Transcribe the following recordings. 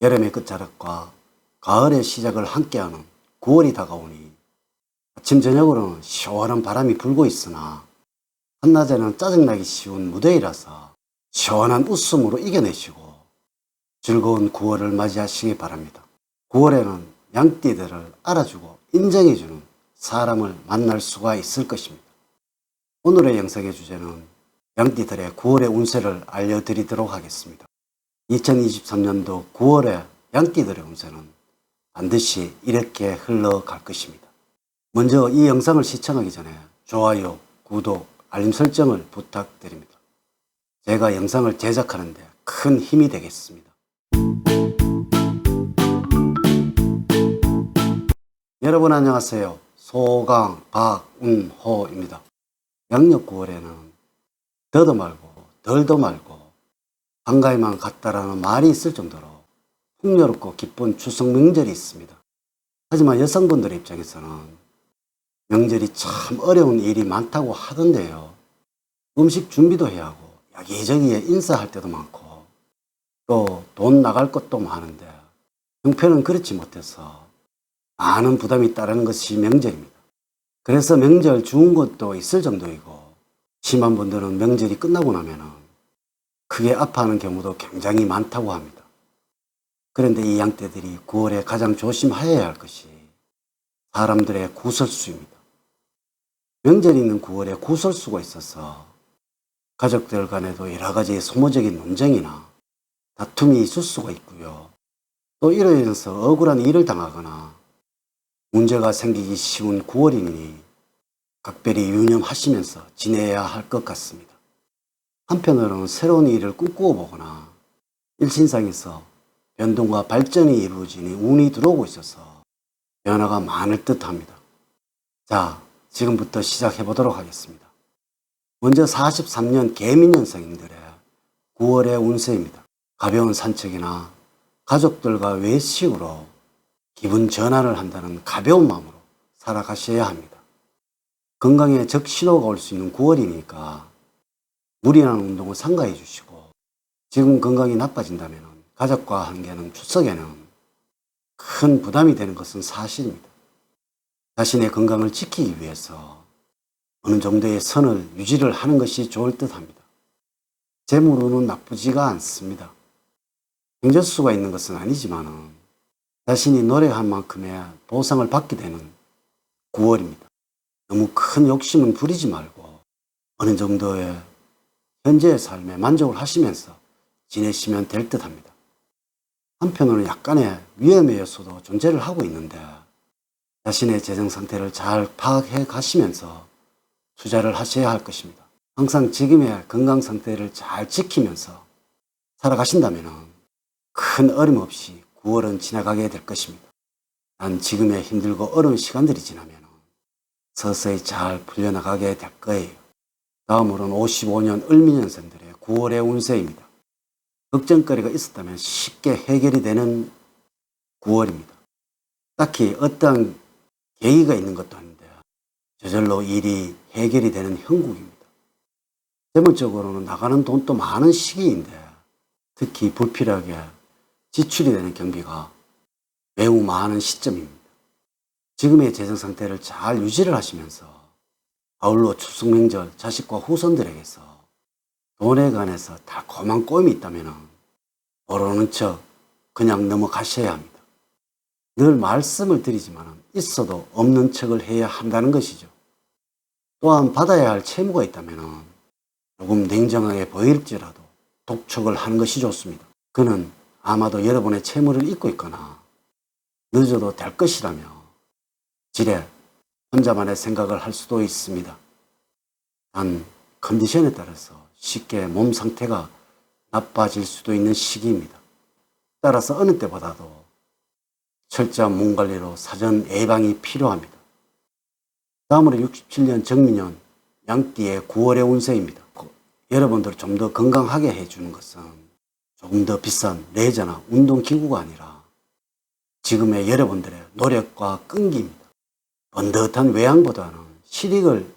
여름의 끝자락과 가을의 시작을 함께하는 9월이 다가오니 아침 저녁으로는 시원한 바람이 불고 있으나 한낮에는 짜증나기 쉬운 무더위라서 시원한 웃음으로 이겨내시고 즐거운 9월을 맞이하시기 바랍니다. 9월에는 양띠들을 알아주고 인정해주는 사람을 만날 수가 있을 것입니다. 오늘의 영상의 주제는 양띠들의 9월의 운세를 알려드리도록 하겠습니다. 2023년도 9월의 양띠들의 운세는 반드시 이렇게 흘러갈 것입니다. 먼저 이 영상을 시청하기 전에 좋아요, 구독, 알림 설정을 부탁드립니다. 제가 영상을 제작하는 데 큰 힘이 되겠습니다. 여러분 안녕하세요. 소강 박운호입니다. 양력 9월에는 더도 말고 덜도 말고 한가위만 같다라는 말이 있을 정도로 풍요롭고 기쁜 추석 명절이 있습니다. 하지만 여성분들의 입장에서는 명절이 참 어려운 일이 많다고 하던데요. 음식 준비도 해야 하고 여기저기에 인사할 때도 많고 또 돈 나갈 것도 많은데 형편은 그렇지 못해서 많은 부담이 따르는 것이 명절입니다. 그래서 명절 좋은 것도 있을 정도이고 심한 분들은 명절이 끝나고 나면은 크게 아파하는 경우도 굉장히 많다고 합니다. 그런데 이 양떼들이 9월에 가장 조심하여야 할 것이 사람들의 구설수입니다. 명절이 있는 9월에 구설수가 있어서 가족들 간에도 여러 가지 소모적인 논쟁이나 다툼이 있을 수가 있고요. 또 이로 인해서 억울한 일을 당하거나 문제가 생기기 쉬운 9월이니 각별히 유념하시면서 지내야 할 것 같습니다. 한편으로는 새로운 일을 꿈꾸어 보거나 일신상에서 변동과 발전이 이루어지니 운이 들어오고 있어서 변화가 많을 듯 합니다. 자, 지금부터 시작해 보도록 하겠습니다. 먼저 43년 개미년생들의 9월의 운세입니다. 가벼운 산책이나 가족들과 외식으로 기분 전환을 한다는 가벼운 마음으로 살아가셔야 합니다. 건강에 적신호가 올 수 있는 9월이니까 무리한 운동을 삼가해 주시고 지금 건강이 나빠진다면 가족과 함께하는 추석에는 큰 부담이 되는 것은 사실입니다. 자신의 건강을 지키기 위해서 어느 정도의 선을 유지를 하는 것이 좋을 듯 합니다. 재물운은 나쁘지가 않습니다. 행저수가 있는 것은 아니지만 자신이 노력한 만큼의 보상을 받게 되는 9월입니다. 너무 큰 욕심은 부리지 말고 어느 정도의 현재의 삶에 만족을 하시면서 지내시면 될 듯 합니다. 한편으로는 약간의 위험의 요소도 존재를 하고 있는데 자신의 재정 상태를 잘 파악해 가시면서 투자를 하셔야 할 것입니다. 항상 지금의 건강 상태를 잘 지키면서 살아가신다면 큰 어려움 없이 9월은 지나가게 될 것입니다. 단 지금의 힘들고 어려운 시간들이 지나면 서서히 잘 풀려나가게 될 거예요. 다음으로는 55년 을미년생들의 9월의 운세입니다. 걱정거리가 있었다면 쉽게 해결이 되는 9월입니다. 딱히 어떠한 계기가 있는 것도 아닌데 저절로 일이 해결이 되는 형국입니다. 재물적으로는 나가는 돈도 많은 시기인데 특히 불필요하게 지출이 되는 경비가 매우 많은 시점입니다. 지금의 재정 상태를 잘 유지를 하시면서 아울러 추석 명절 자식과 후손들에게서 돈에 관해서 달콤한 꼬임이 있다면 모르는 척 그냥 넘어가셔야 합니다. 늘 말씀을 드리지만 있어도 없는 척을 해야 한다는 것이죠. 또한 받아야 할 채무가 있다면 조금 냉정하게 보일지라도 독촉을 하는 것이 좋습니다. 그는 아마도 여러분의 채무를 잊고 있거나 늦어도 될 것이라며 지레 혼자만의 생각을 할 수도 있습니다. 단 컨디션에 따라서 쉽게 몸 상태가 나빠질 수도 있는 시기입니다. 따라서 어느 때보다도 철저한 몸 관리로 사전 예방이 필요합니다. 다음으로 67년 정민년 양띠의 9월의 운세입니다. 여러분들 좀 더 건강하게 해주는 것은 조금 더 비싼 레저나 운동기구가 아니라 지금의 여러분들의 노력과 끈기입니다. 번듯한 외양보다는 실익을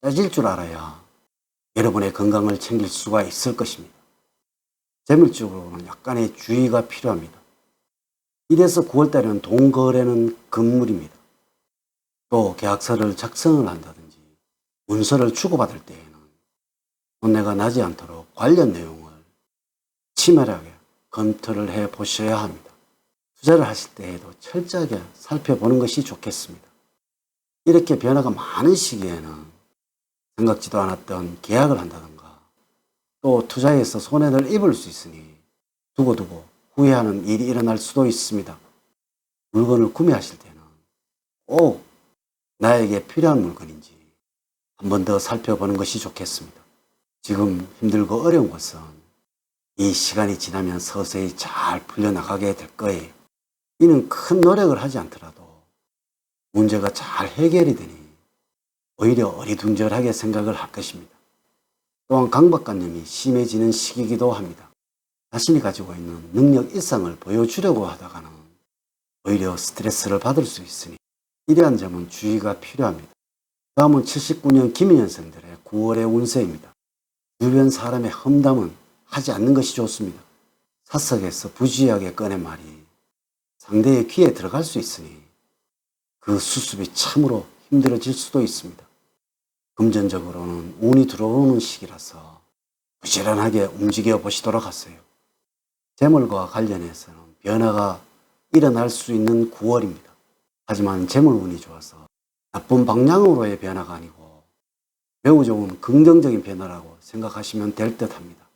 따질 줄 알아야 여러분의 건강을 챙길 수가 있을 것입니다. 재물적으로는 약간의 주의가 필요합니다. 1에서 9월달에는 돈 거래는 금물입니다. 또 계약서를 작성을 한다든지 문서를 주고받을 때에는 손해가 나지 않도록 관련 내용을 치밀하게 검토를 해 보셔야 합니다. 투자를 하실 때에도 철저하게 살펴보는 것이 좋겠습니다. 이렇게 변화가 많은 시기에는 생각지도 않았던 계약을 한다든가 또 투자에서 손해를 입을 수 있으니 두고두고 후회하는 일이 일어날 수도 있습니다. 물건을 구매하실 때는 꼭 나에게 필요한 물건인지 한 번 더 살펴보는 것이 좋겠습니다. 지금 힘들고 어려운 것은 이 시간이 지나면 서서히 잘 풀려나가게 될 거예요. 이는 큰 노력을 하지 않더라도 문제가 잘 해결이 되니 오히려 어리둥절하게 생각을 할 것입니다. 또한 강박관념이 심해지는 시기이기도 합니다. 자신이 가지고 있는 능력 이상을 보여주려고 하다가는 오히려 스트레스를 받을 수 있으니 이러한 점은 주의가 필요합니다. 다음은 79년 김인년생들의 9월의 운세입니다. 주변 사람의 험담은 하지 않는 것이 좋습니다. 사석에서 부주의하게 꺼낸 말이 상대의 귀에 들어갈 수 있으니 그 수습이 참으로 힘들어질 수도 있습니다. 금전적으로는 운이 들어오는 시기라서 부지런하게 움직여 보시도록 하세요. 재물과 관련해서는 변화가 일어날 수 있는 9월입니다. 하지만 재물 운이 좋아서 나쁜 방향으로의 변화가 아니고 매우 좋은 긍정적인 변화라고 생각하시면 될 듯 합니다.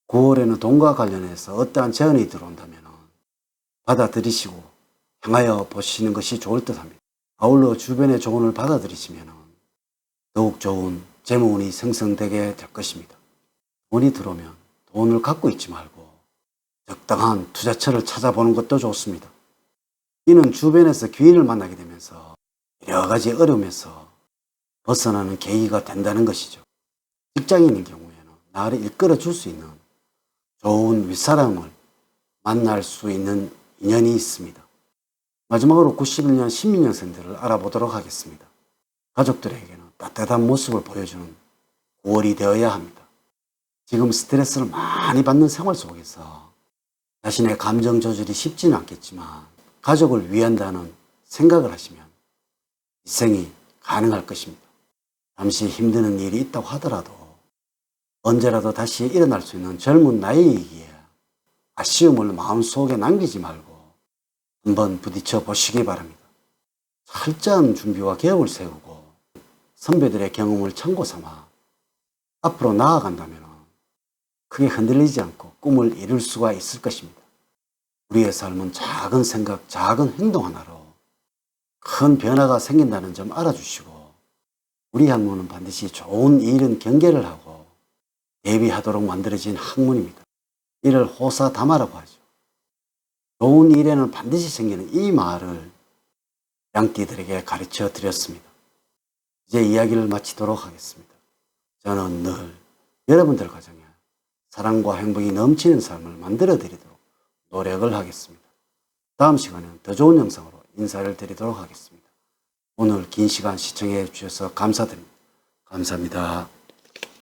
9월에는 돈과 관련해서 어떠한 제안이 들어온다면 받아들이시고 향하여 보시는 것이 좋을 듯 합니다. 아울러 주변의 조언을 받아들이시면 더욱 좋은 재무운이 생성되게 될 것입니다. 돈이 들어오면 돈을 갖고 있지 말고 적당한 투자처를 찾아보는 것도 좋습니다. 이는 주변에서 귀인을 만나게 되면서 여러 가지 어려움에서 벗어나는 계기가 된다는 것이죠. 직장인인 경우에는 나를 이끌어 줄 수 있는 좋은 윗사람을 만날 수 있는 인연이 있습니다. 마지막으로 91년 신민년생들을 알아보도록 하겠습니다. 가족들에게는 따뜻한 모습을 보여주는 9월이 되어야 합니다. 지금 스트레스를 많이 받는 생활 속에서 자신의 감정 조절이 쉽지는 않겠지만 가족을 위한다는 생각을 하시면 일생이 가능할 것입니다. 잠시 힘드는 일이 있다고 하더라도 언제라도 다시 일어날 수 있는 젊은 나이이기에 아쉬움을 마음속에 남기지 말고 한번 부딪혀 보시기 바랍니다. 철저한 준비와 계획을 세우고 선배들의 경험을 참고 삼아 앞으로 나아간다면 크게 흔들리지 않고 꿈을 이룰 수가 있을 것입니다. 우리의 삶은 작은 생각, 작은 행동 하나로 큰 변화가 생긴다는 점 알아주시고 우리 학문은 반드시 좋은 일은 경계를 하고 대비하도록 만들어진 학문입니다. 이를 호사다마라고 하죠. 좋은 일에는 반드시 생기는 이 말을 양띠들에게 가르쳐 드렸습니다. 이제 이야기를 마치도록 하겠습니다. 저는 늘 여러분들 가정에 사랑과 행복이 넘치는 삶을 만들어 드리도록 노력을 하겠습니다. 다음 시간에는 더 좋은 영상으로 인사를 드리도록 하겠습니다. 오늘 긴 시간 시청해 주셔서 감사드립니다. 감사합니다.